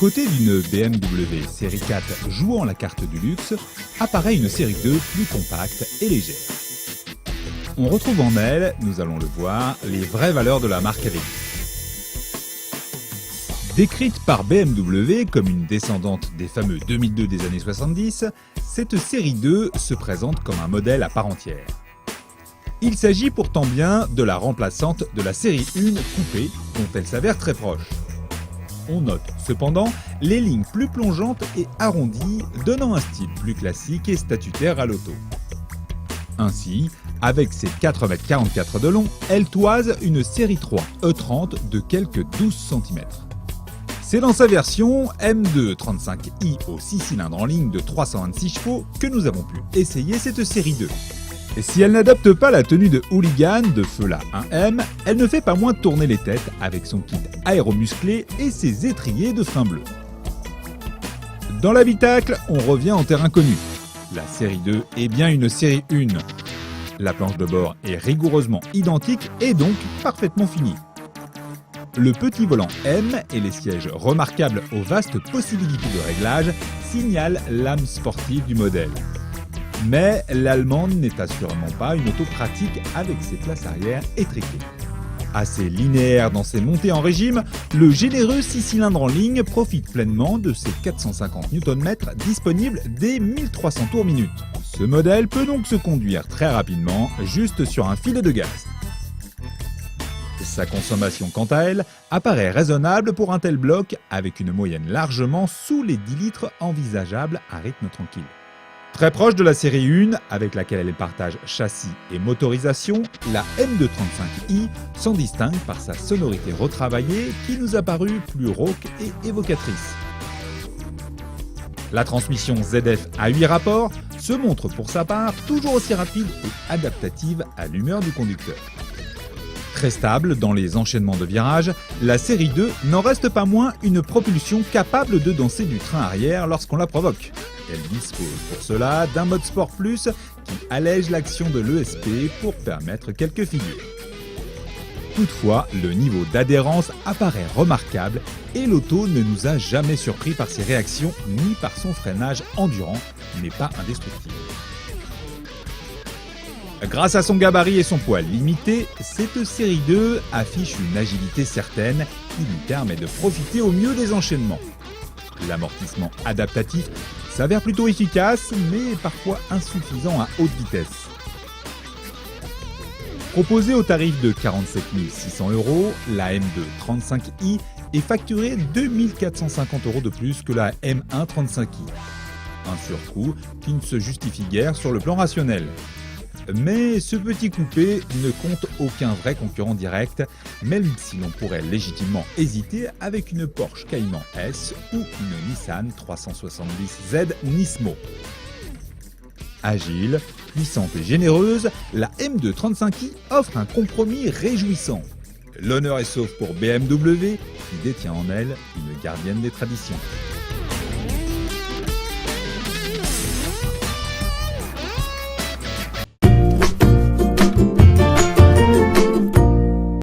Aux côtés d'une BMW série 4 jouant la carte du luxe, apparaît une série 2 plus compacte et légère. On retrouve en elle, nous allons le voir, les vraies valeurs de la marque avec. Décrite par BMW comme une descendante des fameux 2002 des années 70, cette série 2 se présente comme un modèle à part entière. Il s'agit pourtant bien de la remplaçante de la série 1 coupée, dont elle s'avère très proche. On note cependant les lignes plus plongeantes et arrondies, donnant un style plus classique et statutaire à l'auto. Ainsi, avec ses 4,44 m de long, elle toise une série 3 E30 de quelques 12 cm. C'est dans sa version M235i au 6 cylindres en ligne de 326 chevaux que nous avons pu essayer cette série 2. Et si elle n'adopte pas la tenue de hooligan de feu la 1M, elle ne fait pas moins tourner les têtes avec son kit aéromusclé et ses étriers de frein bleu. Dans l'habitacle, on revient en terrain connu. La série 2 est bien une série 1. La planche de bord est rigoureusement identique et donc parfaitement finie. Le petit volant M et les sièges remarquables aux vastes possibilités de réglage signalent l'âme sportive du modèle. Mais l'allemande n'est assurément pas une auto pratique avec ses places arrière étriquées. Assez linéaire dans ses montées en régime, le généreux 6 cylindres en ligne profite pleinement de ses 450 Nm disponibles dès 1300 tours minute. Ce modèle peut donc se conduire très rapidement, juste sur un filet de gaz. Sa consommation, quant à elle, apparaît raisonnable pour un tel bloc, avec une moyenne largement sous les 10 litres envisageables à rythme tranquille. Très proche de la série 1, avec laquelle elle partage châssis et motorisation, la M235i s'en distingue par sa sonorité retravaillée qui nous a paru plus rauque et évocatrice. La transmission ZF à 8 rapports se montre pour sa part toujours aussi rapide et adaptative à l'humeur du conducteur. Très stable dans les enchaînements de virages, la série 2 n'en reste pas moins une propulsion capable de danser du train arrière lorsqu'on la provoque. Elle dispose pour cela d'un mode Sport Plus qui allège l'action de l'ESP pour permettre quelques figures. Toutefois, le niveau d'adhérence apparaît remarquable et l'auto ne nous a jamais surpris par ses réactions ni par son freinage endurant, mais pas indestructible. Grâce à son gabarit et son poids limité, cette série 2 affiche une agilité certaine qui lui permet de profiter au mieux des enchaînements. L'amortissement adaptatif s'avère plutôt efficace, mais parfois insuffisant à haute vitesse. Proposée au tarif de 47 600 €, la M235i est facturée 2 450 € de plus que la M135i. Un surcoût qui ne se justifie guère sur le plan rationnel. Mais ce petit coupé ne compte aucun vrai concurrent direct, même si l'on pourrait légitimement hésiter avec une Porsche Cayman S ou une Nissan 370Z Nismo. Agile, puissante et généreuse, la M235i offre un compromis réjouissant. L'honneur est sauf pour BMW, qui détient en elle une gardienne des traditions.